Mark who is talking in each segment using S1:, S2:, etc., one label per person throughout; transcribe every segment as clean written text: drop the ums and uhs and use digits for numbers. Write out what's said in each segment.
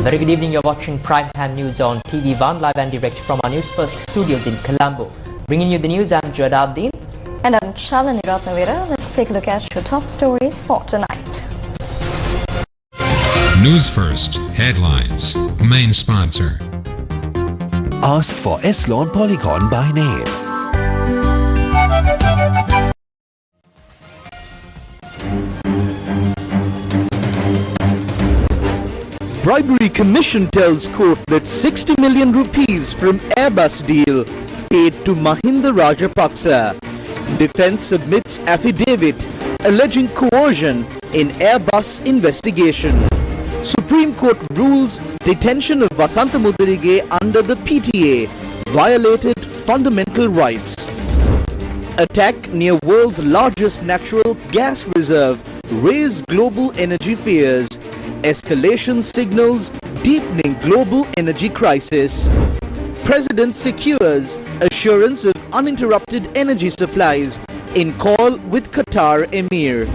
S1: very good evening. You're watching Primetime News on TV1 live and direct from our Newsfirst studios in Colombo. Bringing you the news, I'm Jodabdeen.
S2: And I'm Shalini Ratnavira. Let's take a look at your top stories for tonight.
S3: Newsfirst headlines. Main sponsor.
S4: Ask for Escalation Polygon by name.
S5: Bribery Commission tells court that 60 million rupees from Airbus deal paid to Mahinda Rajapaksa. Defence submits affidavit alleging coercion in Airbus investigation. Supreme Court rules detention of Vasantha Mudirige under the PTA violated fundamental rights. Attack near world's largest natural gas reserve raise global energy fears. Escalation signals deepening global energy crisis. President secures assurance of uninterrupted energy supplies in call with Qatar Emir.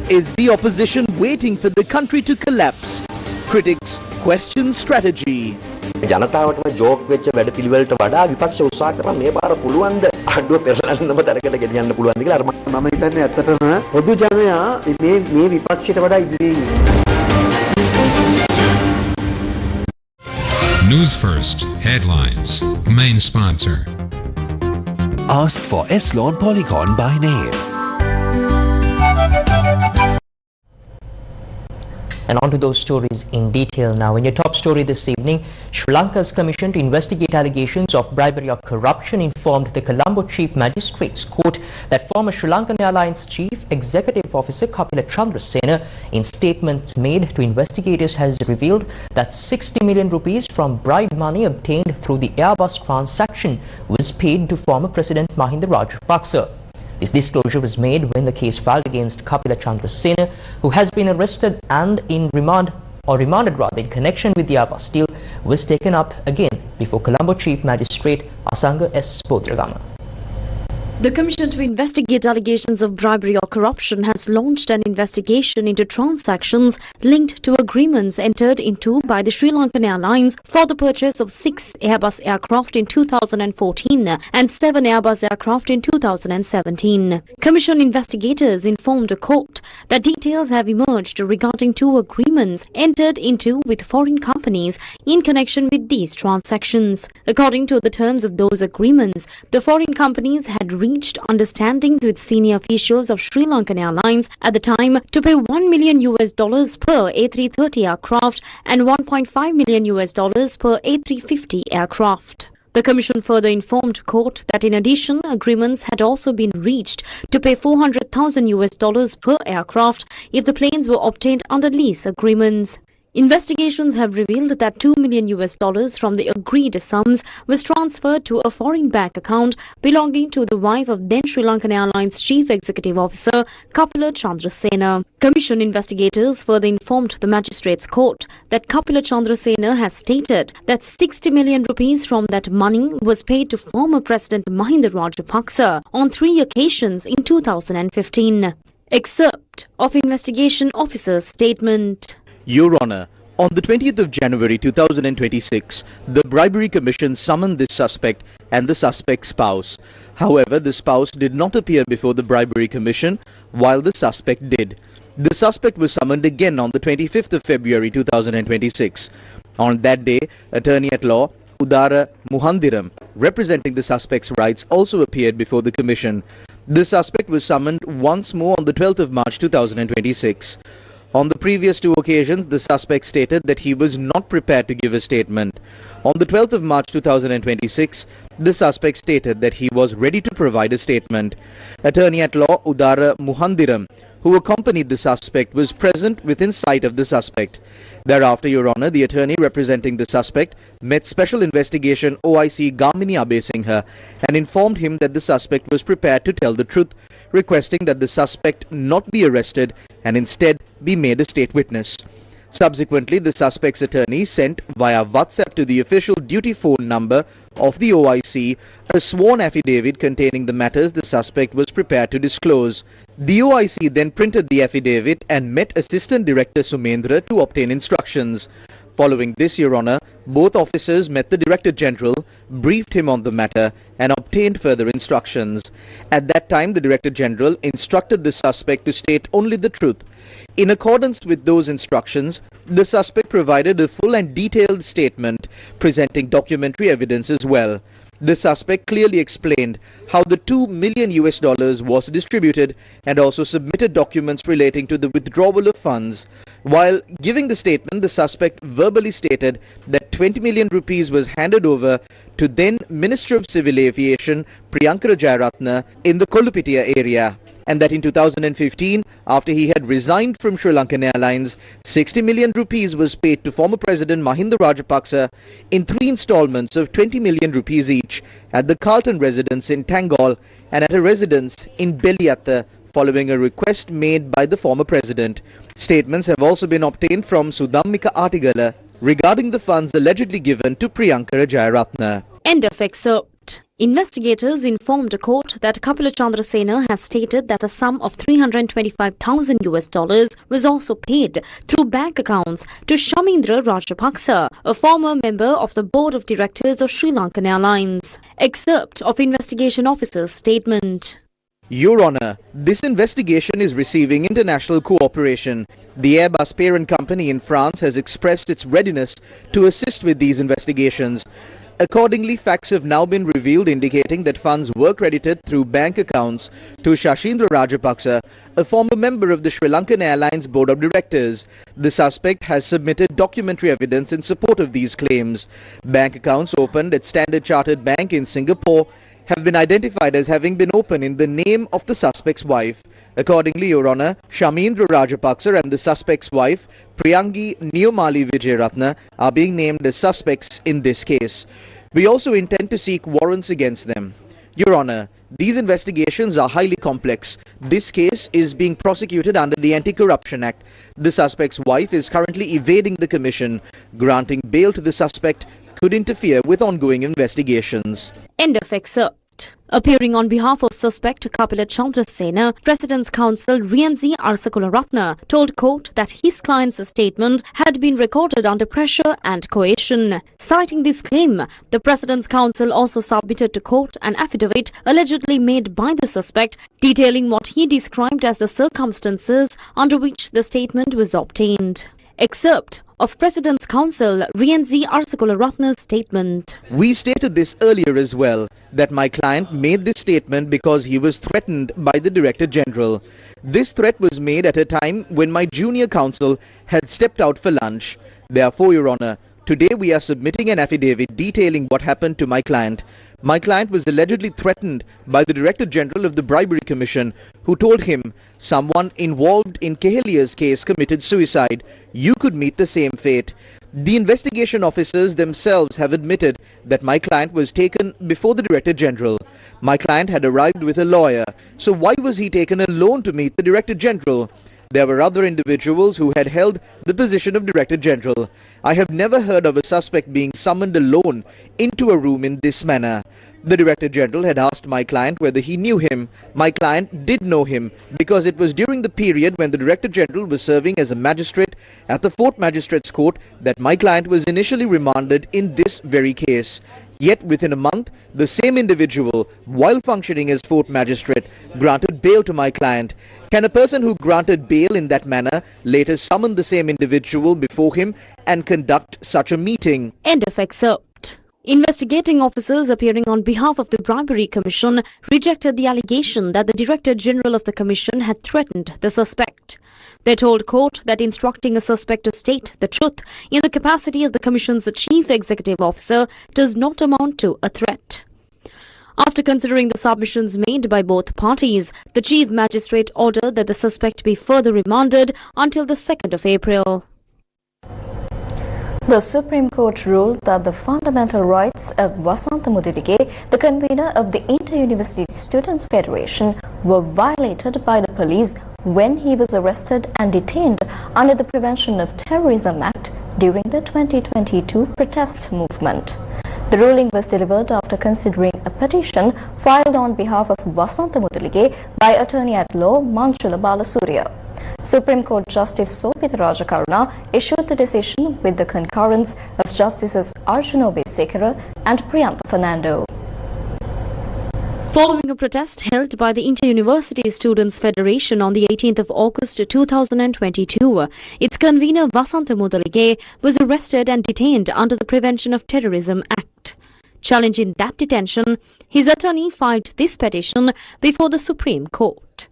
S5: Is the opposition waiting for the country to collapse? Critics question strategy.
S6: ජනතාවටම joke වෙච්ච වැඩපිළිවෙලට වඩා විපක්ෂ උත්සාහ කරන මේ පාර පුළුවන්ද අඩුව පෙරලන්නම තරකට ගෙනියන්න පුළුවන්ද කියලා අර
S7: මම හිතන්නේ ඇත්තටම පොදු ජනයා මේ විපක්ෂයට වඩා ඉදිරියේ
S3: Newsfirst headlines. Main sponsor.
S4: Ask for Escalation Polygon by name.
S1: And on to those stories in detail now. In your top story this evening, Sri Lanka's commission to investigate allegations of bribery or corruption informed the Colombo Chief Magistrates Court that former Sri Lankan Airlines Chief Executive Officer Kapila Chandrasena, in statements made to investigators, has revealed that 60 million rupees from bribe money obtained through the Airbus transaction was paid to former President Mahinda Rajapaksa. This disclosure was made when the case filed against Kapila Chandrasena, who has been arrested and remanded in connection with the Airbus deal, was taken up again before Colombo Chief Magistrate Asanga S. Bodragama.
S8: The Commission to investigate allegations of bribery or corruption has launched an investigation into transactions linked to agreements entered into by the Sri Lankan Airlines for the purchase of 6 Airbus aircraft in 2014 and 7 Airbus aircraft in 2017. Commission investigators informed a court that details have emerged regarding 2 agreements entered into with foreign companies in connection with these transactions. According to the terms of those agreements, the foreign companies had reached understandings with senior officials of Sri Lankan Airlines at the time to pay $1 million per A330 aircraft and $1.5 million per A350 aircraft. The Commission further informed court that in addition, agreements had also been reached to pay $400,000 per aircraft if the planes were obtained under lease agreements. Investigations have revealed that $2 million from the agreed sums was transferred to a foreign bank account belonging to the wife of then Sri Lankan Airlines Chief Executive Officer Kapila Chandrasena. Commission investigators further informed the Magistrates Court that Kapila Chandrasena has stated that 60 million rupees from that money was paid to former President Mahinda Rajapaksa on 3 occasions in 2015. Excerpt of investigation officer's statement.
S5: Your Honour, on the 20th of January 2026, the Bribery Commission summoned this suspect and the suspect's spouse. However, the spouse did not appear before the Bribery Commission, while the suspect did. The suspect was summoned again on the 25th of February 2026. On that day, attorney at law Udara Muhandiram, representing the suspect's rights, also appeared before the Commission. The suspect was summoned once more on the 12th of March 2026. On the previous 2 occasions, the suspect stated that he was not prepared to give a statement. On the 12th of March 2026, the suspect stated that he was ready to provide a statement. Attorney at law Udara Muhandiram, who accompanied the suspect, was present within sight of the suspect. Thereafter, Your Honour, the attorney representing the suspect met Special Investigation OIC Gamini Abesingha and informed him that the suspect was prepared to tell the truth, requesting that the suspect not be arrested and instead be made a state witness. Subsequently, the suspect's attorney sent via WhatsApp to the official duty phone number of the OIC a sworn affidavit containing the matters the suspect was prepared to disclose. The OIC then printed the affidavit and met Assistant Director Sumendra to obtain instructions. Following this, Your Honour, both officers met the Director General, briefed him on the matter and obtained further instructions. At that time, the Director General instructed the suspect to state only the truth. In accordance with those instructions, the suspect provided a full and detailed statement, presenting documentary evidence as well. The suspect clearly explained how the $2 million was distributed and also submitted documents relating to the withdrawal of funds. While giving the statement, the suspect verbally stated that 20 million rupees was handed over to then Minister of Civil Aviation Priyanka Jayaratne in the Kolupitiya area, and that in 2015, after he had resigned from Sri Lankan Airlines, 60 million rupees was paid to former President Mahinda Rajapaksa in 3 installments of 20 million rupees each at the Carlton residence in Tangol and at a residence in Beliatta, following a request made by the former president. Statements have also been obtained from Sudammika Artigala regarding the funds allegedly given to Priyanka Jayaratne.
S8: End of excerpt. Investigators informed a court that Kapila Chandrasena has stated that a sum of $325,000 was also paid through bank accounts to Shamindra Rajapaksa, a former member of the board of directors of Sri Lankan Airlines. Excerpt of investigation officer's statement.
S5: Your Honour, this investigation is receiving international cooperation. The Airbus parent company in France has expressed its readiness to assist with these investigations. Accordingly, facts have now been revealed indicating that funds were credited through bank accounts to Shashindra Rajapaksa, a former member of the Sri Lankan Airlines Board of Directors. The suspect has submitted documentary evidence in support of these claims. Bank accounts opened at Standard Chartered Bank in Singapore have been identified as having been opened in the name of the suspect's wife. Accordingly, Your Honour, Shamindra Rajapaksa and the suspect's wife, Priyangi Niyomali Vijayaratne, are being named as suspects in this case. We also intend to seek warrants against them. Your Honour, these investigations are highly complex. This case is being prosecuted under the Anti-Corruption Act. The suspect's wife is currently evading the commission. Granting bail to the suspect could interfere with ongoing investigations.
S8: End of excerpt. Appearing on behalf of suspect Kapila Chandrasena, President's counsel Rianzi Arsakularatna told court that his client's statement had been recorded under pressure and coercion. Citing this claim, the President's counsel also submitted to court an affidavit allegedly made by the suspect, detailing what he described as the circumstances under which the statement was obtained. Excerpt of President's counsel Rianzi Arsakularatna's statement.
S5: We stated this earlier as well, that my client made this statement because he was threatened by the Director General. This threat was made at a time when my junior counsel had stepped out for lunch. Therefore, Your Honour, today we are submitting an affidavit detailing what happened to my client. My client was allegedly threatened by the Director General of the Bribery Commission, who told him, someone involved in Kehelia's case committed suicide. You could meet the same fate. The investigation officers themselves have admitted that my client was taken before the Director General. My client had arrived with a lawyer. So why was he taken alone to meet the Director General? There were other individuals who had held the position of Director General. I have never heard of a suspect being summoned alone into a room in this manner. The Director General had asked my client whether he knew him. My client did know him because it was during the period when the Director General was serving as a magistrate at the 4th Magistrates Court that my client was initially remanded in this very case. Yet within a month, the same individual, while functioning as 4th Magistrate, granted bail to my client. Can a person who granted bail in that manner later summon the same individual before him and conduct such a meeting?
S8: End of excerpt. Investigating officers appearing on behalf of the Bribery Commission rejected the allegation that the Director General of the Commission had threatened the suspect. They told court that instructing a suspect to state the truth in the capacity of the Commission's Chief Executive Officer does not amount to a threat. After considering the submissions made by both parties, the Chief Magistrate ordered that the suspect be further remanded until the 2nd of April.
S2: The Supreme Court ruled that the fundamental rights of Vasantha Mudilige, the convener of the Inter-University Students' Federation, were violated by the police when he was arrested and detained under the Prevention of Terrorism Act during the 2022 protest movement. The ruling was delivered after considering a petition filed on behalf of Vasantha Mudilige by attorney-at-law Manchula Balasurya. Supreme Court Justice Sopita Rajakaruna issued the decision with the concurrence of Justices Arjunobe Sekera and Priyantha Fernando.
S8: Following a protest held by the Inter-University Students' Federation on the 18th of August 2022, its convener Vasantha Mudalige was arrested and detained under the Prevention of Terrorism Act. Challenging that detention, his attorney filed this petition before the Supreme Court.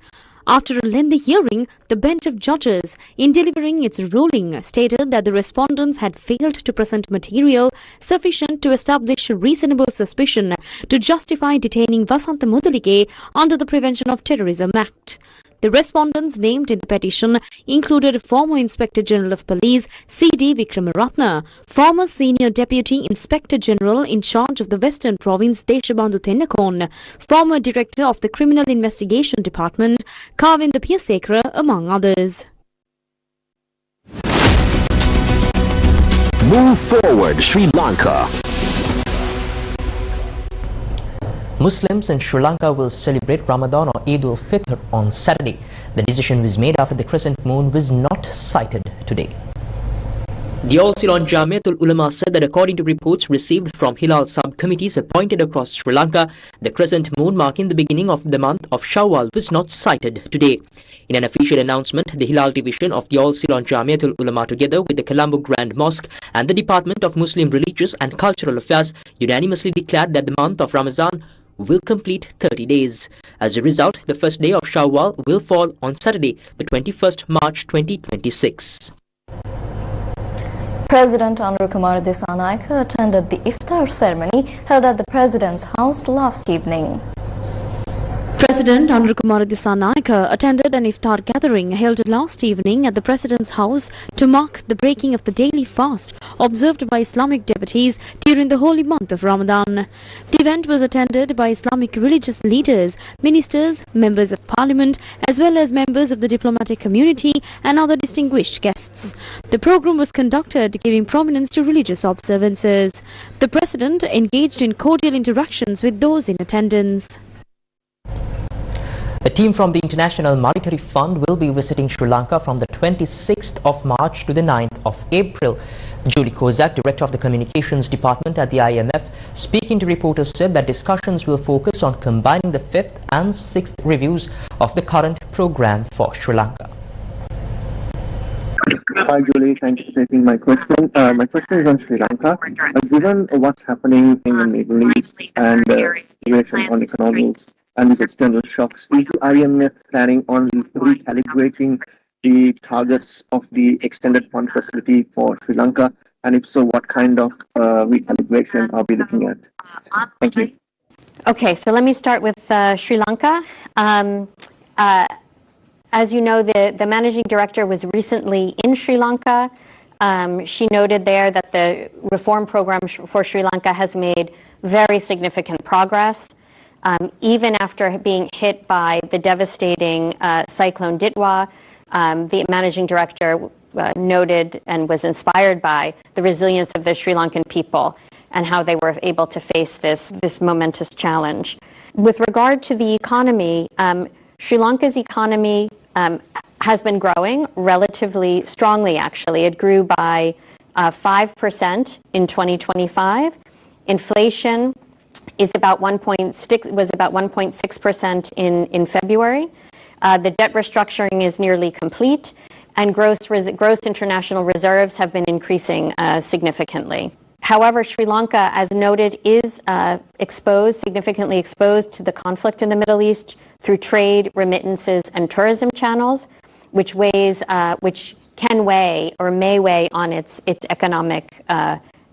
S8: After a lengthy hearing, the bench of judges, in delivering its ruling, stated that the respondents had failed to present material sufficient to establish reasonable suspicion to justify detaining Vasantha Mudalige under the Prevention of Terrorism Act. The respondents named in the petition included former Inspector General of Police C.D. Vikramaratna, former Senior Deputy Inspector General in charge of the Western Province Deshabandhu Tennakon, former Director of the Criminal Investigation Department Kavinda Piyasekara, among others.
S9: Move forward, Sri Lanka.
S1: Muslims in Sri Lanka will celebrate Ramadan or Eid al-Fitr on Saturday. The decision was made after the crescent moon was not sighted today. The All-Ceylon Jamiatul Ulama said that according to reports received from Hilal subcommittees appointed across Sri Lanka, the crescent moon marking the beginning of the month of Shawwal was not sighted today. In an official announcement, the Hilal division of the All-Ceylon Jamiatul Ulama, together with the Colombo Grand Mosque and the Department of Muslim Religious and Cultural Affairs, unanimously declared that the month of Ramadan will complete 30 days. As a result, the first day of Shawwal will fall on Saturday, the 21st March 2026.
S2: President Anur Kumar Dissanayake attended the Iftar ceremony held at the President's house last evening.
S8: President Anur Kumar Dissanayake attended an Iftar gathering held last evening at the President's house to mark the breaking of the daily fast observed by Islamic devotees during the holy month of Ramadan. The event was attended by Islamic religious leaders, ministers, members of parliament, as well as members of the diplomatic community and other distinguished guests. The program was conducted giving prominence to religious observances. The President engaged in cordial interactions with those in attendance.
S1: A team from the International Monetary Fund will be visiting Sri Lanka from the 26th of March to the 9th of April. Julie Kozak, Director of the Communications Department at the IMF, speaking to reporters, said that discussions will focus on combining the 5th and 6th reviews of the current program for Sri Lanka.
S10: Hi Julie, thank you for taking my question. My question is on Sri Lanka. Given what's happening in the Middle East and the situation on economics and these external shocks, is the IMF planning on recalibrating the targets of the extended fund facility for Sri Lanka? And if so, what kind of recalibration are we looking at? Thank you.
S11: Okay, so let me start with Sri Lanka. As you know, the managing director was recently in Sri Lanka. She noted there that the reform program for Sri Lanka has made very significant progress. Even after being hit by the devastating cyclone Ditwa, the managing director noted and was inspired by the resilience of the Sri Lankan people and how they were able to face this momentous challenge. With regard to the economy, Sri Lanka's economy has been growing relatively strongly, actually. It grew by 5% in 2025. Inflation is about 1.6% in February. The debt restructuring is nearly complete, and gross international reserves have been increasing significantly. However, Sri Lanka, as noted, is significantly exposed to the conflict in the Middle East through trade, remittances, and tourism channels, which can weigh or may weigh on its economic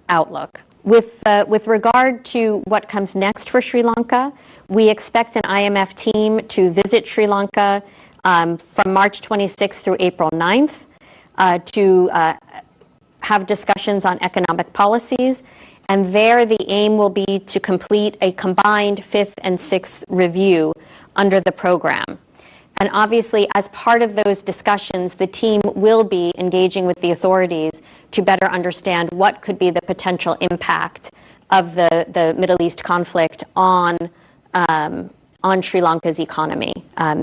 S11: outlook. With regard to what comes next for Sri Lanka, we expect an IMF team to visit Sri Lanka from March 26th through April 9th to have discussions on economic policies. And there the aim will be to complete a combined 5th and 6th review under the program. And obviously, as part of those discussions, the team will be engaging with the authorities to better understand what could be the potential impact of the Middle East conflict on on Sri Lanka's economy.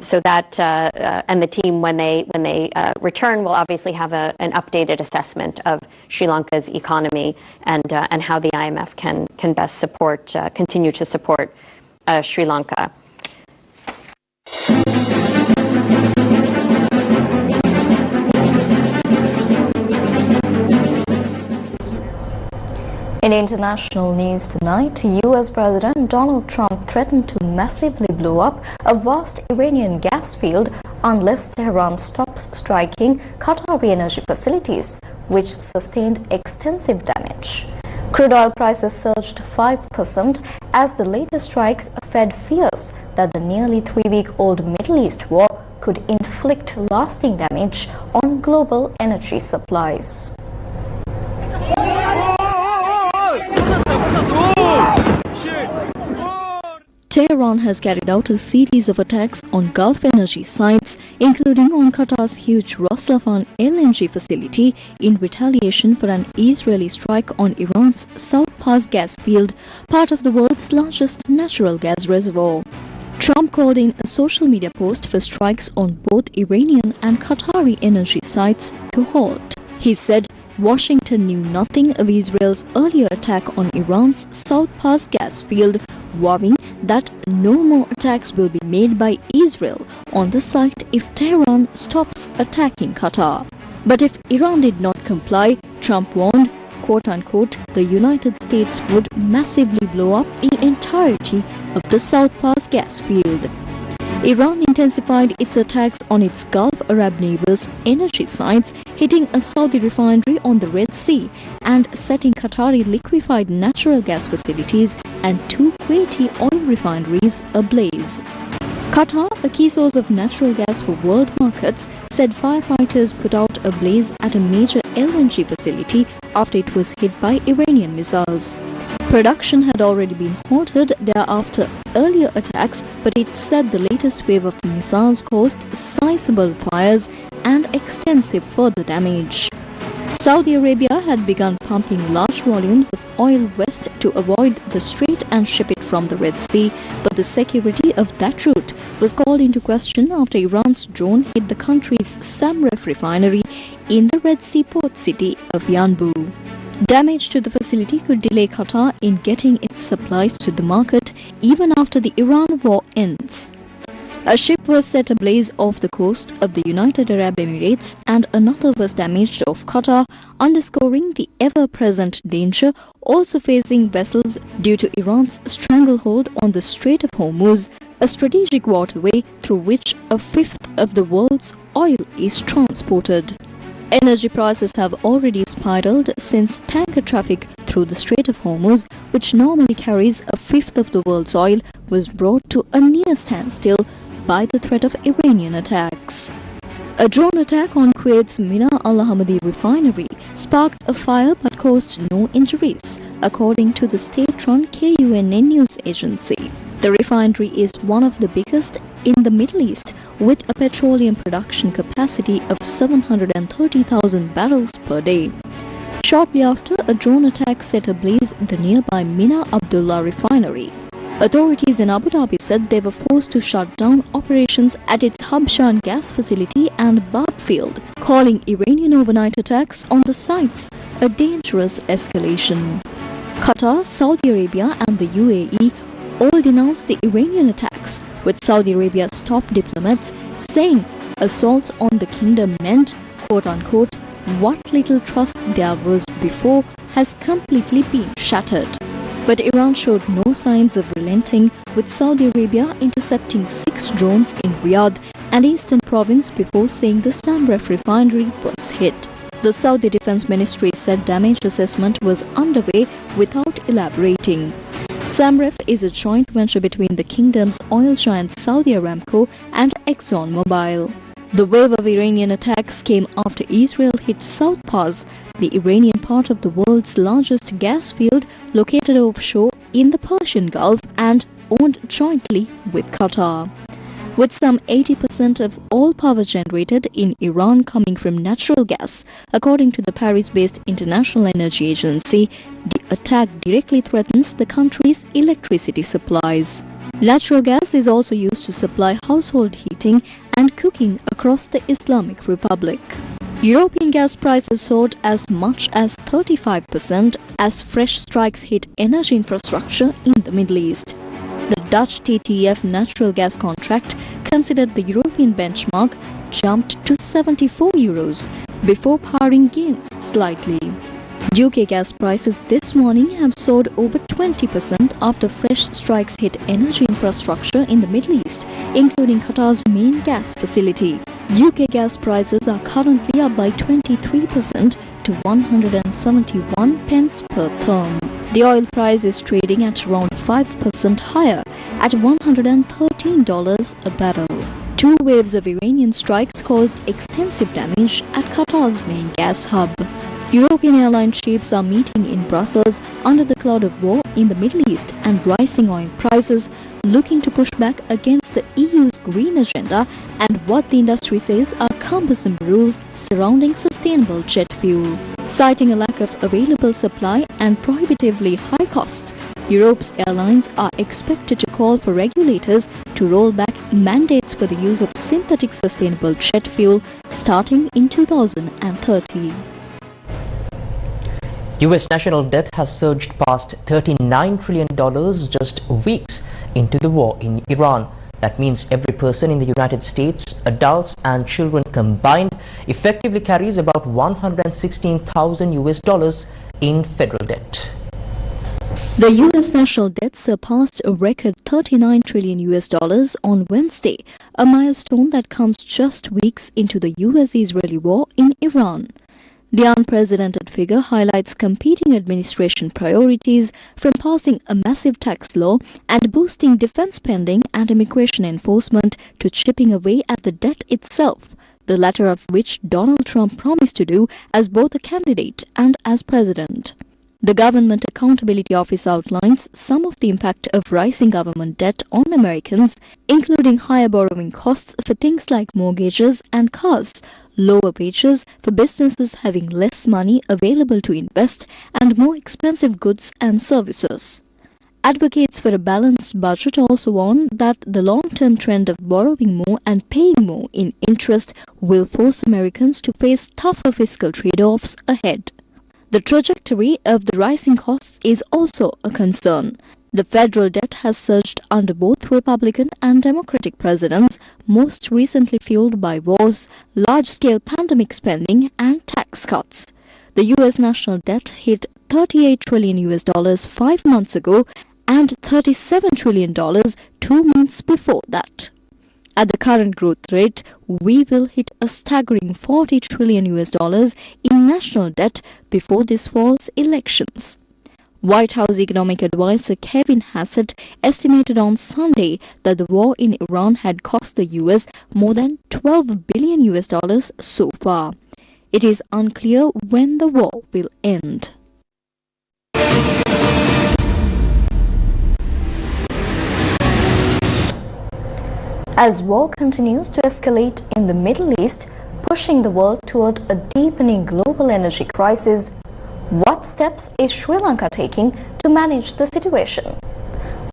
S11: So that and the team, when they return, will obviously have an updated assessment of Sri Lanka's economy and how the IMF can best support, continue to support Sri Lanka.
S2: In international news tonight, U.S. President Donald Trump threatened to massively blow up a vast Iranian gas field unless Tehran stops striking Qatari energy facilities, which sustained extensive damage. Crude oil prices surged 5% as the latest strikes fed fears that the nearly 3-week-old Middle East war could inflict lasting damage on global energy supplies.
S12: Tehran has carried out a series of attacks on Gulf energy sites, including on Qatar's huge Ras Laffan LNG facility, in retaliation for an Israeli strike on Iran's South Pars gas field, part of the world's largest natural gas reservoir. Trump called in a social media post for strikes on both Iranian and Qatari energy sites to halt. He said Washington knew nothing of Israel's earlier attack on Iran's South Pars gas field, vowing that no more attacks will be made by Israel on the site if Tehran stops attacking Qatar. But if Iran did not comply, Trump warned, quote-unquote, the United States would massively blow up the entirety of the South Pars gas field. Iran intensified its attacks on its Gulf Arab neighbors' energy sites, hitting a Saudi refinery on the Red Sea and setting Qatari liquefied natural gas facilities and 2 Kuwaiti oil refineries ablaze. Qatar, a key source of natural gas for world markets, said firefighters put out a blaze at a major LNG facility after it was hit by Iranian missiles. Production had already been halted there after earlier attacks, but it said the latest wave of missiles caused sizable fires and extensive further damage. Saudi Arabia had begun pumping large volumes of oil west to avoid the strait and ship it from the Red Sea, but the security of that route was called into question after Iran's drone hit the country's Samref refinery in the Red Sea port city of Yanbu. Damage to the facility could delay Qatar in getting its supplies to the market even after the Iran war ends. A ship was set ablaze off the coast of the United Arab Emirates and another was damaged off Qatar, underscoring the ever-present danger also facing vessels due to Iran's stranglehold on the Strait of Hormuz, a strategic waterway through which a fifth of the world's oil is transported. Energy prices have already spiraled since tanker traffic through the Strait of Hormuz, which normally carries a fifth of the world's oil, was brought to a near standstill by the threat of Iranian attacks. A drone attack on Kuwait's Mina Al-Ahmadi refinery sparked a fire but caused no injuries, according to the state-run KUNN news agency. The refinery is one of the biggest in the Middle East, with a petroleum production capacity of 730,000 barrels per day. Shortly after, a drone attack set ablaze the nearby Mina Abdullah refinery. Authorities in Abu Dhabi said they were forced to shut down operations at its Habshan gas facility and Bab field, calling Iranian overnight attacks on the sites a dangerous escalation. Qatar, Saudi Arabia and the UAE all denounced the Iranian attacks, with Saudi Arabia's top diplomats saying assaults on the kingdom meant, quote-unquote, what little trust there was before has completely been shattered. But Iran showed no signs of relenting, with Saudi Arabia intercepting 6 drones in Riyadh and eastern province before saying the Samref refinery was hit. The Saudi Defense Ministry said damage assessment was underway without elaborating. Samref is a joint venture between the kingdom's oil giant Saudi Aramco and ExxonMobil. The wave of Iranian attacks came after Israel hit South Pars, the Iranian part of the world's largest gas field located offshore in the Persian Gulf and owned jointly with Qatar. With some 80% of all power generated in Iran coming from natural gas, according to the Paris-based International Energy Agency, the attack directly threatens the country's electricity supplies. Natural gas is also used to supply household heating and cooking across the Islamic Republic. European gas prices soared as much as 35% as fresh strikes hit energy infrastructure in the Middle East. The Dutch TTF natural gas contract, considered the European benchmark, jumped to €74 before powering gains slightly. UK gas prices this morning have soared over 20% after fresh strikes hit energy infrastructure in the Middle East, including Qatar's main gas facility. UK gas prices are currently up by 23% to 171 pence per therm. The oil price is trading at around 5% higher at $113 a barrel. Two waves of Iranian strikes caused extensive damage at Qatar's main gas hub. European airline chiefs are meeting in Brussels under the cloud of war in the Middle East and rising oil prices, looking to push back against the EU's green agenda and what the industry says are cumbersome rules surrounding sustainable jet fuel. Citing a lack of available supply and prohibitively high costs, Europe's airlines are expected to call for regulators to roll back mandates for the use of synthetic sustainable jet fuel starting in 2030.
S1: US national debt has surged past $39 trillion just weeks into the war in Iran. That means every person in the United States, adults and children combined, effectively carries about $116,000 in federal debt.
S12: The US national debt surpassed a record $39 trillion on Wednesday, a milestone that comes just weeks into the US-Israeli war in Iran. The unprecedented figure highlights competing administration priorities, from passing a massive tax law and boosting defense spending and immigration enforcement to chipping away at the debt itself, the latter of which Donald Trump promised to do as both a candidate and as president. The Government Accountability Office outlines some of the impact of rising government debt on Americans, including higher borrowing costs for things like mortgages and cars, lower wages for businesses having less money available to invest, and more expensive goods and services. Advocates for a balanced budget also warn that the long-term trend of borrowing more and paying more in interest will force Americans to face tougher fiscal trade-offs ahead. The trajectory of the rising costs is also a concern. The federal debt has surged under both Republican and Democratic presidents, most recently fueled by wars, large-scale pandemic spending, and tax cuts. The US national debt hit $38 trillion 5 months ago and $37 trillion 2 months before that. At the current growth rate, we will hit a staggering $40 trillion in national debt before this fall's elections. White House economic advisor Kevin Hassett estimated on Sunday that the war in Iran had cost the US more than $12 billion so far. It is unclear when the war will end.
S2: As war continues to escalate in the Middle East, pushing the world toward a deepening global energy crisis, what steps is Sri Lanka taking to manage the situation?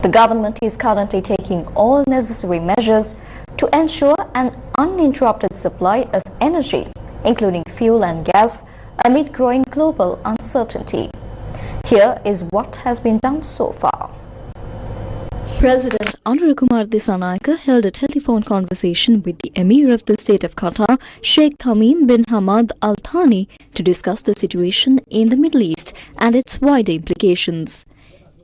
S2: The government is currently taking all necessary measures to ensure an uninterrupted supply of energy, including fuel and gas, amid growing global uncertainty. Here is what has been done so far.
S12: President Anurakumar Dissanayake held a telephone conversation with the Emir of the State of Qatar, Sheikh Tamim bin Hamad Al Thani, to discuss the situation in the Middle East and its wider implications.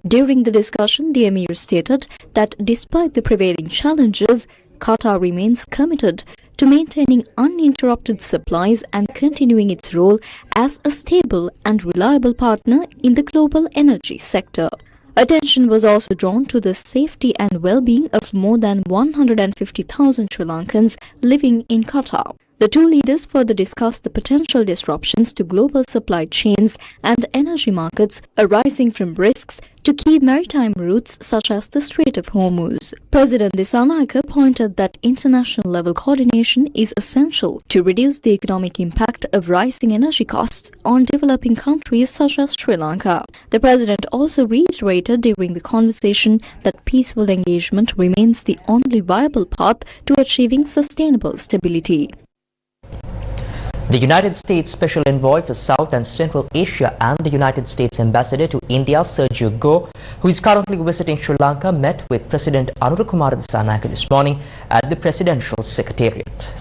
S12: During the discussion, the Emir stated that despite the prevailing challenges, Qatar remains committed to maintaining uninterrupted supplies and continuing its role as a stable and reliable partner in the global energy sector. Attention was also drawn to the safety and well-being of more than 150,000 Sri Lankans living in Qatar. The two leaders further discussed the potential disruptions to global supply chains and energy markets arising from risks to key maritime routes such as the Strait of Hormuz. President Dissanayake pointed that international level coordination is essential to reduce the economic impact of rising energy costs on developing countries such as Sri Lanka. The president also reiterated during the conversation that peaceful engagement remains the only viable path to achieving sustainable stability.
S1: The United States Special Envoy for South and Central Asia and the United States Ambassador to India, Sergio Gore, who is currently visiting Sri Lanka, met with President Anurukumara Dissanayake this morning at the Presidential Secretariat.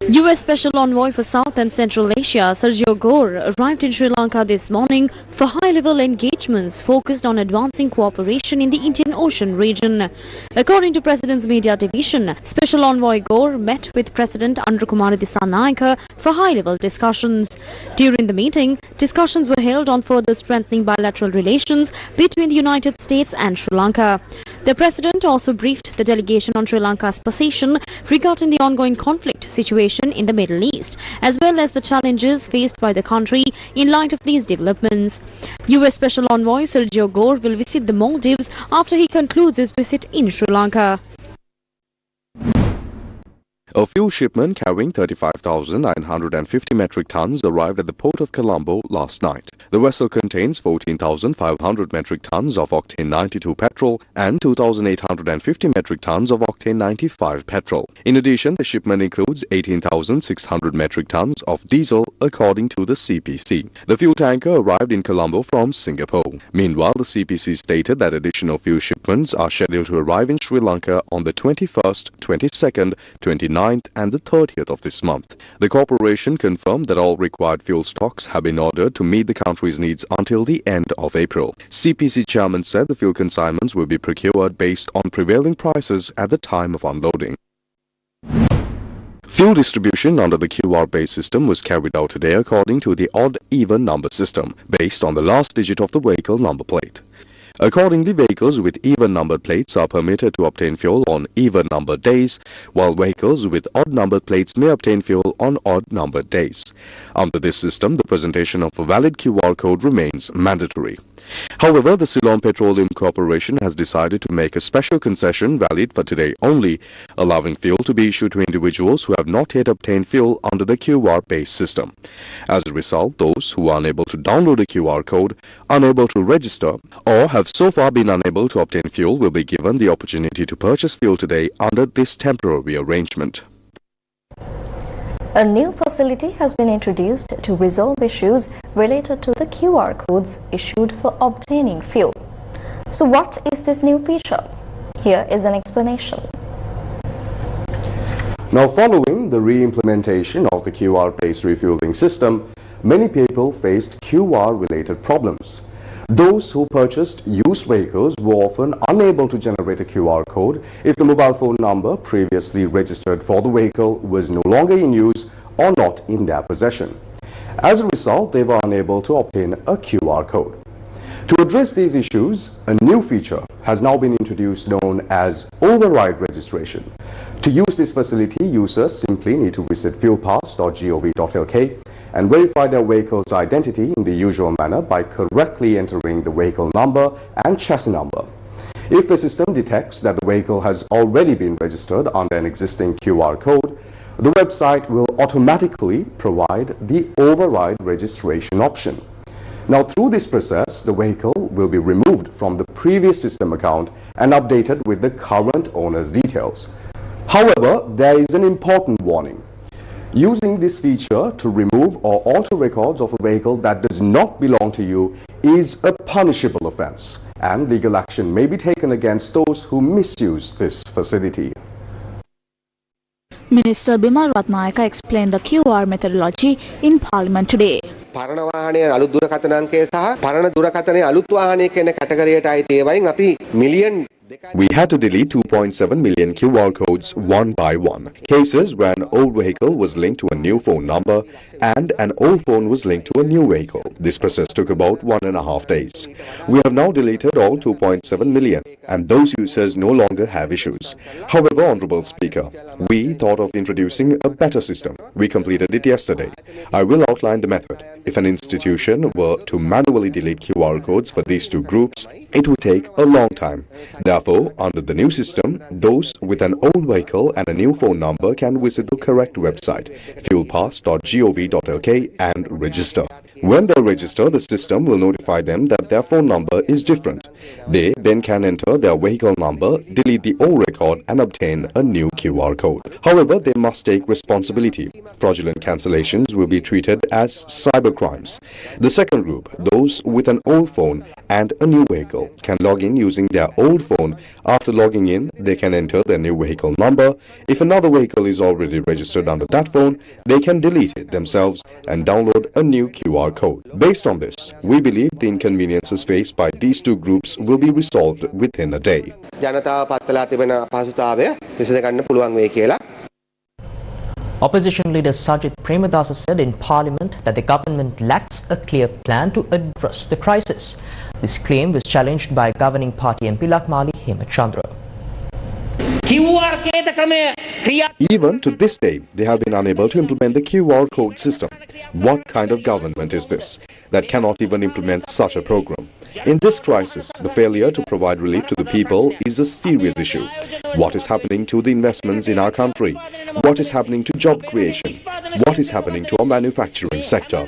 S8: U.S. Special Envoy for South and Central Asia, Sergio Gore, arrived in Sri Lanka this morning for high-level engagements focused on advancing cooperation in the Indian Ocean region. According to President's Media Division, Special Envoy Gore met with President Anurukumara Dissanayake for high-level discussions. During the meeting, discussions were held on further strengthening bilateral relations between the United States and Sri Lanka. The President also briefed the delegation on Sri Lanka's position regarding the ongoing conflict situation in the Middle East, as well as the challenges faced by the country in light of these developments. U.S. Special Envoy Sergio Gore will visit the Maldives after he concludes his visit in Sri Lanka.
S13: A fuel shipment carrying 35,950 metric tons arrived at the port of Colombo last night. The vessel contains 14,500 metric tons of octane 92 petrol and 2,850 metric tons of octane 95 petrol. In addition, the shipment includes 18,600 metric tons of diesel, according to the CPC. The fuel tanker arrived in Colombo from Singapore. Meanwhile, the CPC stated that additional fuel shipments are scheduled to arrive in Sri Lanka on the 21st, 22nd, 29th and the 30th of this month. The corporation confirmed that all required fuel stocks have been ordered to meet the country's needs until the end of April. CPC chairman said the fuel consignments will be procured based on prevailing prices at the time of unloading. Fuel distribution under the QR-based system was carried out today according to the odd-even number system, based on the last digit of the vehicle number plate. Accordingly, vehicles with even-numbered plates are permitted to obtain fuel on even-numbered days, while vehicles with odd-numbered plates may obtain fuel on odd-numbered days. Under this system, the presentation of a valid QR code remains mandatory. However, the Ceylon Petroleum Corporation has decided to make a special concession valid for today only, allowing fuel to be issued to individuals who have not yet obtained fuel under the QR-based system. As a result, those who are unable to download the QR code, unable to register, or have so far been unable to obtain fuel will be given the opportunity to purchase fuel today under this temporary arrangement.
S2: A new facility has been introduced to resolve issues related to the QR codes issued for obtaining fuel. So what is this new feature? Here is an explanation.
S14: Now, following the re-implementation of the QR-based refueling system, many people faced QR-related problems. Those who purchased used vehicles were often unable to generate a QR code if the mobile phone number previously registered for the vehicle was no longer in use or not in their possession. As a result, they were unable to obtain a QR code. To address these issues, a new feature has now been introduced known as override registration. To use this facility, users simply need to visit fuelpass.gov.lk and verify their vehicle's identity in the usual manner by correctly entering the vehicle number and chassis number. If the system detects that the vehicle has already been registered under an existing QR code, the website will automatically provide the override registration option. Now, through this process, the vehicle will be removed from the previous system account and updated with the current owner's details. However, there is an important warning. Using this feature to remove or alter records of a vehicle that does not belong to you is a punishable offense, and legal action may be taken against those who misuse this facility.
S15: Minister Bimal Ratnayaka explained the QR methodology in Parliament today.
S16: පරණ වාහනයේ අලුත් දුරකථන අංකය සහ පරණ දුරකථනයේ අලුත් වාහනය කියන කැටගරියට අයිති ඒවායින් අපි million
S13: We had to delete 2.7 million QR codes one by one. Cases where an old vehicle was linked to a new phone number and an old phone was linked to a new vehicle. This process took about 1.5 days. We have now deleted all 2.7 million and those users no longer have issues. However, Honorable Speaker, we thought of introducing a better system. We completed it yesterday. I will outline the method. If an institution were to manually delete QR codes for these two groups, it would take a long time. Therefore, under the new system, those with an old vehicle and a new phone number can visit the correct website, fuelpass.gov.lk, and register. When they register, the system will notify them that their phone number is different. They then can enter their vehicle number, delete the old record and obtain a new QR code. However, they must take responsibility. Fraudulent cancellations will be treated as cybercrimes. The second group, those with an old phone and a new vehicle, can log in using their old phone. After logging in, they can enter their new vehicle number. If another vehicle is already registered under that phone, they can delete it themselves and download a new QR code. Based on this, we believe the inconveniences faced by these two groups will be resolved within a day.
S1: Opposition leader Sajith Premadasa said in Parliament that the government lacks a clear plan to address the crisis. This claim was challenged by governing party MP Lakmali Hemachandra.
S13: Even to this day, they have been unable to implement the QR code system. What kind of government is this that cannot even implement such a program? In this crisis, the failure to provide relief to the people is a serious issue. What is happening to the investments in our country? What is happening to job creation? What is happening to our manufacturing sector?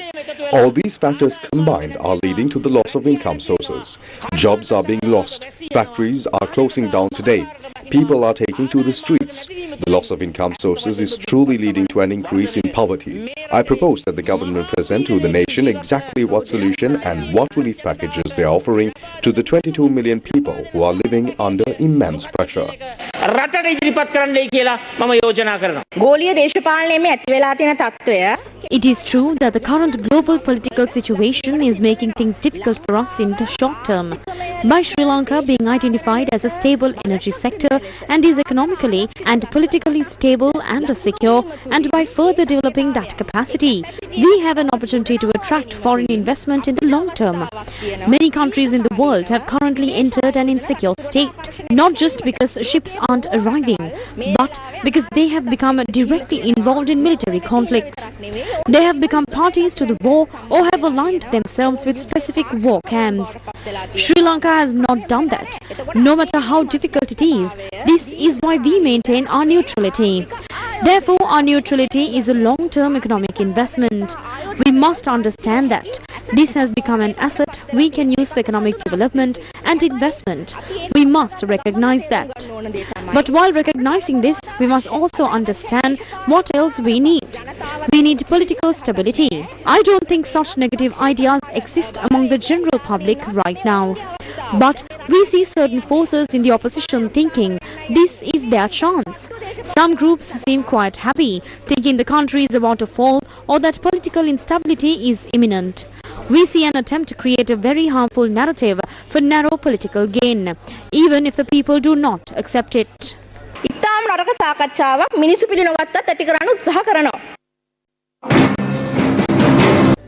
S13: All these factors combined are leading to the loss of income sources. Jobs are being lost. Factories are closing down today. People are taking to the streets. The loss of income sources is truly leading to an increase in poverty. I propose that the government present to the nation exactly what solution and what relief packages they are offering to the 22 million people who are living under immense pressure.
S8: It is true that the current global political situation is making things difficult for us in the short term. By Sri Lanka being identified as a stable energy sector and is economically and politically stable and secure, and by further developing that capacity, we have an opportunity to attract foreign investment in the long term. Many countries in the world have currently entered an insecure state, not just because ships aren't arriving, but because they have become directly involved in military conflicts. They have become parties to the war or have aligned themselves with specific war camps. Sri Lanka has not done that. No matter how difficult it is, this is why we maintain our neutrality. Therefore, our neutrality is a long-term economic investment. We must understand that this has become an asset we can use for economic development and investment. We must recognize that. But while recognizing this, we must also understand what else we need. We need political stability. I don't think such negative ideas exist among the general public right now. But we see certain forces in the opposition thinking this is their chance. Some groups seem quite happy, thinking the country is about to fall or that political instability is imminent. We see an attempt to create a very harmful narrative for narrow political gain, even if the people do not accept it.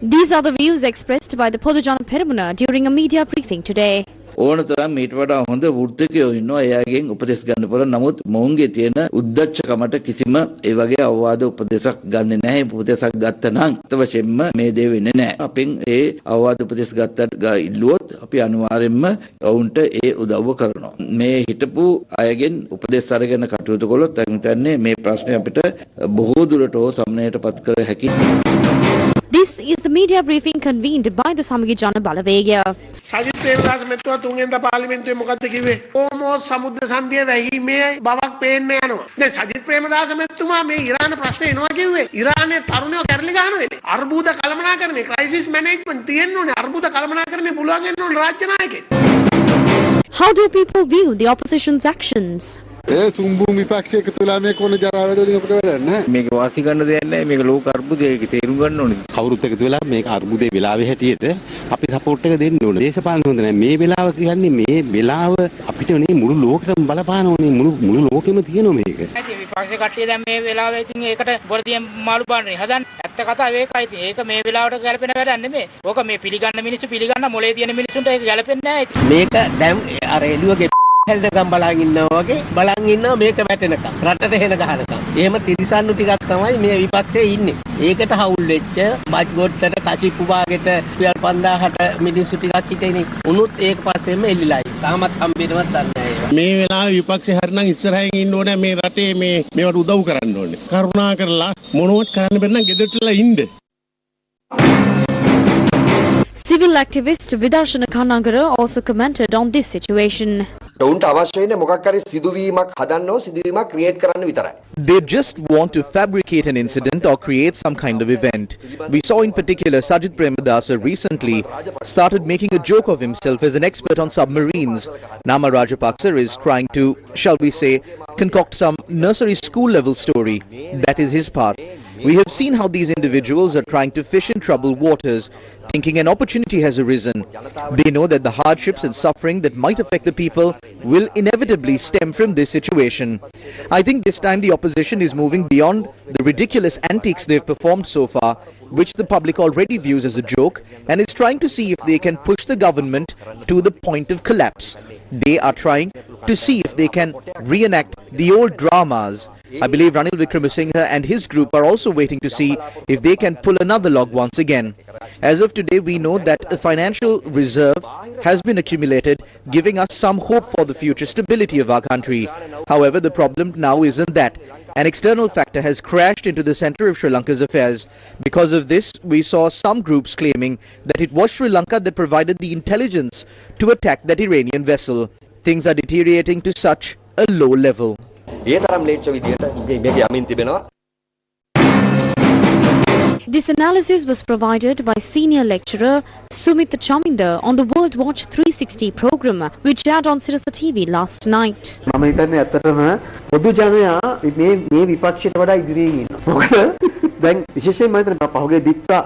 S8: These are the views expressed by the Podujana Peramuna during a media briefing today.
S16: ඕන තරම් මීට වඩා හොඳ වෘත්තිකයෝ ඉන්නවා එයාගෙන් උපදෙස් ගන්න පුළුවන් නමුත් මොවුන්ගේ තියෙන උද්දච්චකමට කිසිම ඒ වගේ අවවාද උපදෙසක් ගන්නෙ නැහැ උපදෙසක් ගත්ත නම් අතවශයෙන්ම මේ දේ වෙන්නේ නැහැ අපෙන් ඒ අවවාද උපදෙස් ගත්තට ඉල්ලුවොත් අපි අනිවාර්යෙන්ම ඔවුන්ට ඒ උදව්ව කරනවා මේ හිටපු අයගෙන් උපදෙස් අරගෙන කටයුතු කළොත් මම හිතන්නේ මේ ප්‍රශ්නේ අපිට බොහෝ දුරට සම්මනයටපත් කර හැකි.
S8: This is the media briefing convened by the Samagi Jana Balavegya.
S17: Sajith Premadasa මෙතුමා තුන්වෙනිද පාර්ලිමේන්තුවේ මොකද්ද කිව්වේ? ඕමෝ සමුද්‍ර සන්ධිය වැහිීමේ බවක් පේන්න යනවා. දැන් සජිත් ප්‍රේමදාස මෙතුමා මේ ඉරාන ප්‍රශ්නේ එනවා කිව්වේ. ඉරානයේ තරුණයෝ කැරලි ගහනවානේ. අර්බුද කළමනාකරණය ක්‍රයිසිස් මැනේජ්මන්ට් තියෙන්න ඕනේ. අර්බුද කළමනාකරණය පුළුවන් වෙන්න ඕනේ රාජ්‍ය නායකයෙක්.
S8: How do people view the opposition's actions?
S18: සුම්බුම් විපක්ෂයක තුලා මේ කොන ජරා වැඩවලින් අපිට වැඩක් නැහැ.
S19: මේක වාසි ගන්න දෙයක් නැහැ. මේක ලෝක අර්බුදයක්. ඒක තේරුම් ගන්න ඕනේ.
S18: කවුරුත් එකතු වෙලා මේක අර්බුදේ වෙලාවේ හැටියට අපි සපෝට් එක දෙන්න ඕනේ. දේශපාලන හොඳ නැහැ. මේ වෙලාව කියන්නේ මේ වෙලාව අපිට නේ මුළු ලෝකෙටම බලපාන ඕනේ. මුළු ලෝකෙම තියෙනවා මේක.
S20: විපක්ෂ කට්ටිය දැන් මේ වෙලාවේ ඉතින් ඒකට බොරදියෙන් මාළු බාන්නේ හදන්නේ. ඇත්ත කතාව ඒකයි. ඉතින් ඒක මේ වෙලාවට ගැලපෙන වැඩක් නෙමෙයි. ඕක මේ පිළිගන්න මිනිස්සු පිළිගන්න මොලේ තියෙන මිනිස්සුන්ට ඒක ගැලපෙන්නේ නැහැ.
S21: මේක දැන් අර එළුවගේ හැල්දකම් බලන් ඉන්නවා වගේ බලන් ඉන්නවා මේක වැටෙනකම් රටට හෙන ගහනකම්. එහෙම තිරිසන්නු ටිකක් තමයි මේ විපක්ෂයේ ඉන්නේ. ඒකට හවුල් වෙච්ච බජ් ගොඩට කසිප්පු වාගෙට රුපියල් 5000ට මිනිස්සු ටිකක් හිටෙනේ. උනුත් ඒක පස්සෙම එල්ලිලායි. තාමත් හම්බෙන්නවත් දන්නේ නැහැ.
S17: මේ වෙලාවේ විපක්ෂේ හරිනම් ඉස්සරහින් ඉන්න ඕනේ මේ රටේ මේවට උදව් කරන්න ඕනේ. කරුණා කරලා මොනවත් කරන්න බැරි නම් ගෙදරටලා ඉන්න.
S8: Civil activist Vidarshana Kanagara also commented on this situation.
S6: උන්ට අවශ්‍ය වෙන්නේ මොකක් හරි සිදුවීමක් හදන්නෝ සිදුවීමක් ක්‍රියේට් කරන්න විතරයි.
S5: They just want to fabricate an incident or create some kind of event. We saw in particular Sajid Premadasa recently started making a joke of himself as an expert on submarines. Nama Rajapaksa is trying to, shall we say, concoct some nursery school level story. That is his part. We have seen how these individuals are trying to fish in troubled waters, thinking an opportunity has arisen. They know that the hardships and suffering that might affect the people will inevitably stem from this situation. I think this time the opposition is moving beyond the ridiculous antics they've performed so far, which the public already views as a joke, and is trying to see if they can push the government to the point of collapse. They are trying to see if they can reenact the old dramas. I believe Ranil Wickremesinghe and his group are also waiting to see if they can pull another log once again. As of today, we know that a financial reserve has been accumulated, giving us some hope for the future stability of our country. However, the problem now isn't that. An external factor has crashed into the center of Sri Lanka's affairs. Because of this, we saw some groups claiming that it was Sri Lanka that provided the intelligence to attack that Iranian vessel. Things are deteriorating to such a low level.
S8: This analysis was provided by senior lecturer Sumit Chaminda on the World Watch 360 program, which aired on Sirasa TV last night.
S7: මම හිතන්නේ ඇත්තටම පොදු ජනයා මේ විපක්ෂයට වඩා ඉදිරියෙන් ඉන්නවා. මොකද දැන් විශේෂයෙන්ම මම හිතන්නේ පහුගිය දිත්තා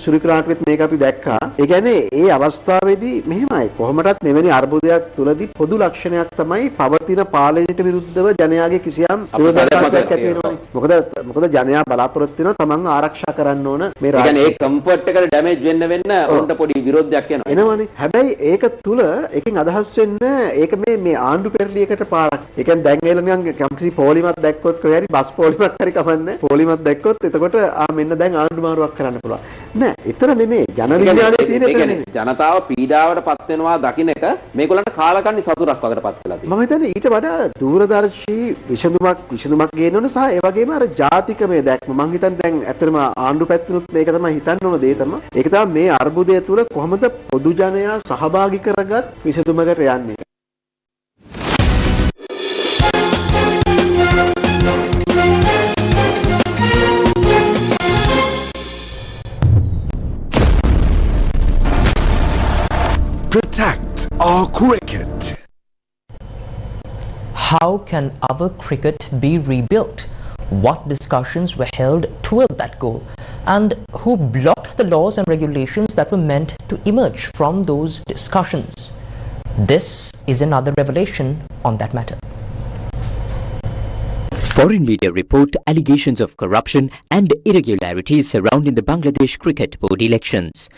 S7: සුරිකරාටුවෙත් මේක අපි දැක්කා. ඒ කියන්නේ ඒ අවස්ථාවේදී මෙහෙමයි කොහොමදත් මෙවැනි අර්බුදයක් තුලදී පොදු ලක්ෂණයක් තමයි පවතින පාලනයට විරුද්ධව ජනයාගේ කිසියම් විරෝධතාවයක් ඇති වෙනවනේ. මොකද ජනයා බලාපොරොත්තු වෙනවා තමන්ව ආරක්ෂා කරන්න ඕන මේ රාජ්‍ය. ඒ කියන්නේ ඒ කම්ෆර්ට් එකට ඩැමේජ් වෙන්න උන්ට පොඩි විරෝධයක් එනවා. එනවනේ. හැබැයි ඒක තුල එකකින් අදහස් වෙන්නේ ඒක මේ ආණ්ඩු පෙරලියකට පාරක්. ඒ කියන්නේ දැන් ඒල නිකන් කම්කිසි පොලිමක් දැක්කොත් කොහේ හරි බස් පොලිමක් හරි කමන්නේ. පොලිමක් දැක්කොත් එතකොට මෙන්න දැන් ආණ්ඩු මාරුවක් කරන්න පුළුවන්. නෑ, එතන නෙමෙයි. ජන විඥානයේ තියෙන එක නෙමෙයි. ජනතාව පීඩාවට පත් වෙනවා දකින්න එක මේගොල්ලන්ට කාලකන්ණි සතුරක් වගේට පත් වෙලා තියෙනවා. මම හිතන්නේ ඊට වඩා දූරදර්ශී විසඳුමක් ගේන්න ඕන සහ ඒ වගේම අර ජාතිකමය දැක්ම. මම හිතන්නේ දැන් ඇත්තටම ආණ්ඩු පැත්තනොත් මේක තමයි හිතන්න ඕන දේ තමයි. ඒක තමයි මේ අර්බුදය තුල කොහොමද පොදු ජනයා සහභාගී කරගත් විසඳුමකට යන්නේ.
S4: Protect our cricket.
S1: How can our cricket be rebuilt? What discussions were held toward that goal? And who blocked the laws and regulations that were meant to emerge from those discussions? This is another revelation on that matter.
S22: Foreign media report allegations of corruption and irregularities surrounding the Bangladesh Cricket Board elections.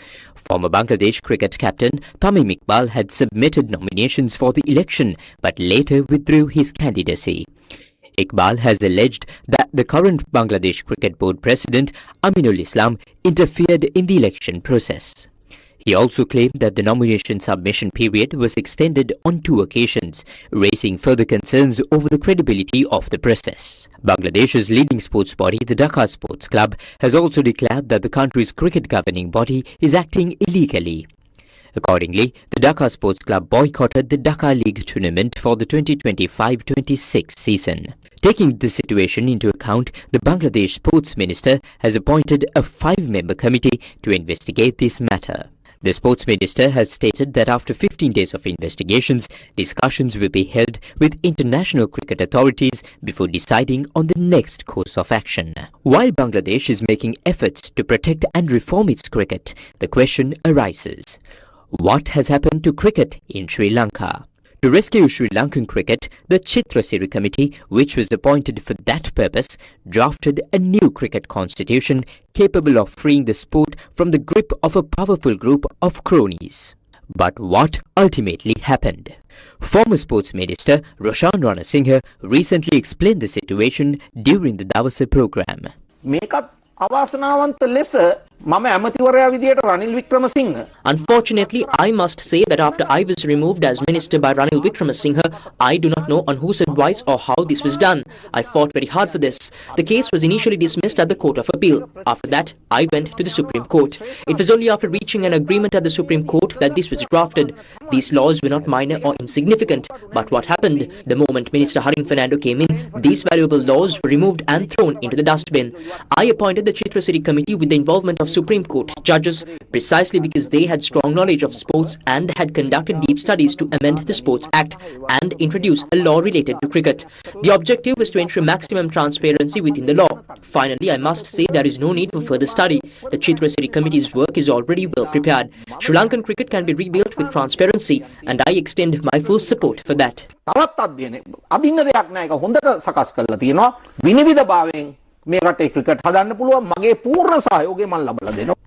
S22: Former Bangladesh cricket captain Tamim Iqbal had submitted nominations for the election but later withdrew his candidacy. Iqbal has alleged that the current Bangladesh Cricket Board president Aminul Islam interfered in the election process. He also claimed that the nomination submission period was extended on 2 occasions, raising further concerns over the credibility of the process. Bangladesh's leading sports body, the Dhaka Sports Club, has also declared that the country's cricket governing body is acting illegally. Accordingly, the Dhaka Sports Club boycotted the Dhaka League tournament for the 2025-26 season. Taking this situation into account, the Bangladesh Sports Minister has appointed a 5-member committee to investigate this matter. The sports minister has stated that after 15 days of investigations, discussions will be held with international cricket authorities before deciding on the next course of action. While Bangladesh is making efforts to protect and reform its cricket, the question arises: what has happened to cricket in Sri Lanka? To rescue Sri Lankan cricket, the Chitrasiri committee, which was appointed for that purpose, drafted a new cricket constitution capable of freeing the sport from the grip of a powerful group of cronies. But what ultimately happened? Former Sports Minister Roshan Ranasinghe recently explained the situation during the Dawasa program.
S1: Unfortunately, I must say that after I was removed as minister by Ranil Wickramasinghe, I do not know on whose advice or how this was done. I fought very hard for this. The case was initially dismissed at the Court of Appeal. After that, I went to the Supreme Court. It was only after reaching an agreement at the Supreme Court that this was drafted. These laws were not minor or insignificant. But what happened? The moment Minister Harin Fernando came in, these valuable laws were removed and thrown into the dustbin. I appointed the Chitrasiri committee with the involvement of Supreme Court judges precisely because they had strong knowledge of sports and had conducted deep studies to amend the Sports Act and introduce a law related to cricket. The objective was to ensure maximum transparency within the law. Finally, I must say there is no need for further study. The Chitrasiri committee's work is already well prepared. Sri Lankan cricket can be rebuilt with transparency, and I extend my full support for that.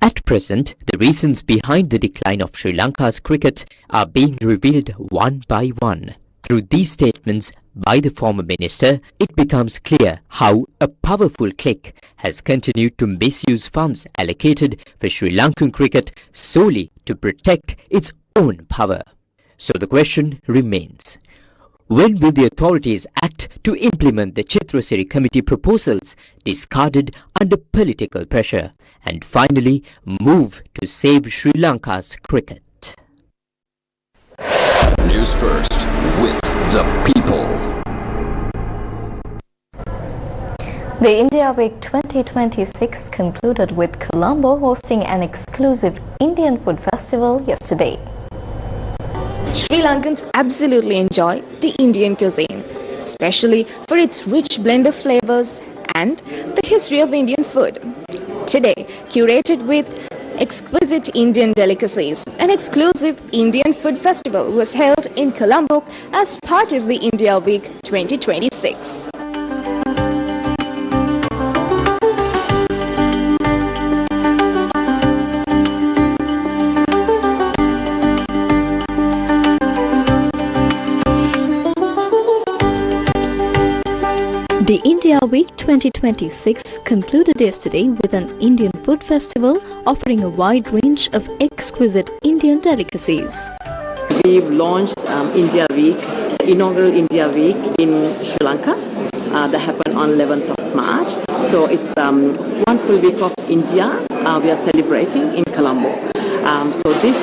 S22: At present, the reasons behind the decline of Sri Lanka's cricket are being revealed one by one. Through these statements by the former minister, it becomes clear how a powerful clique has continued to misuse funds allocated for Sri Lankan cricket solely to protect its own power. So the question remains: when will the authorities act to implement the Chitrasiri committee proposals discarded under political pressure and finally move to save Sri Lanka's cricket?
S4: News First with the people.
S2: The India Week 2026 concluded with Colombo hosting an exclusive Indian food festival yesterday.
S3: Sri Lankans absolutely enjoy the Indian cuisine, especially for its rich blend of flavors and the history of Indian food. Today, curated with exquisite Indian delicacies, an exclusive Indian food festival was held in Colombo as part of the India Week 2026.
S12: The India Week 2026 concluded yesterday with an Indian food festival offering a wide range of exquisite Indian delicacies.
S9: We've launched India Week, inaugural India Week in Sri Lanka. That happened on 11th of March. So it's one full week of India we are celebrating in Colombo. So this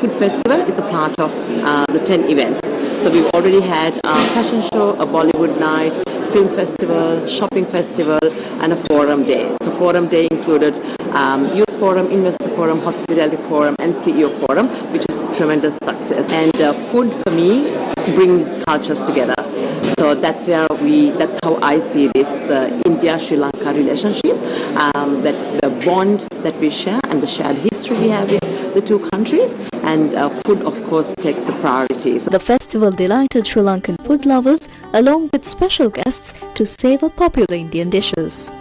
S9: food festival is a part of the 10 events. So we've already had a fashion show, a Bollywood night, film festival, shopping festival, and a forum day. So forum day included youth forum, investor forum, hospitality forum, and CEO forum, which is tremendous success. And food for me brings cultures together. So that's where that's how I see this, the India-Sri Lanka relationship, that the bond that we share and the shared history we have with the two countries, and food of course takes a priority.
S12: The festival delighted Sri Lankan food lovers along with special guests to savor popular Indian dishes.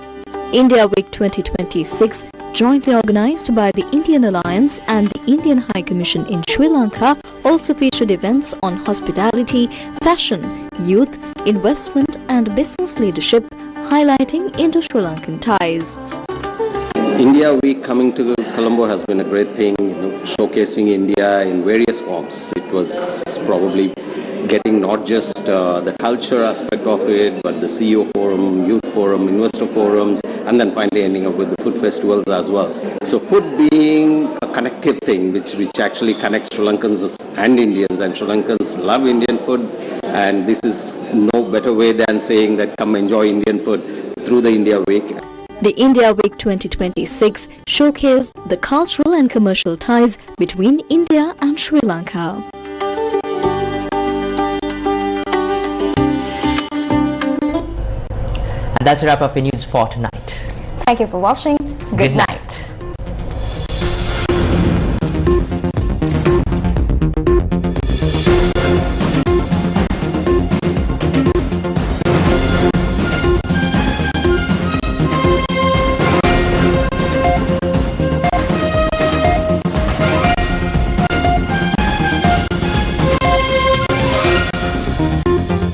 S12: India Week 2026, jointly organized by the Indian Alliance and the Indian High Commission in Sri Lanka, also featured events on hospitality, fashion, youth, investment and business leadership, highlighting Indo-Sri Lankan ties.
S23: India Week coming to Colombo has been a great thing, showcasing India in various forms. It was probably getting not just the culture aspect of it, but the CEO forum, youth forum, investor forums, and then finally ending up with the food festivals as well. So food being a connective thing, which actually connects Sri Lankans and Indians, and Sri Lankans love Indian food, and this is no better way than saying that come enjoy Indian food through the India Week.
S12: The India Week 2026 showcased the cultural and commercial ties between India and Sri Lanka.
S1: And that's a wrap up for news for tonight.
S2: Thank you for watching. Good night.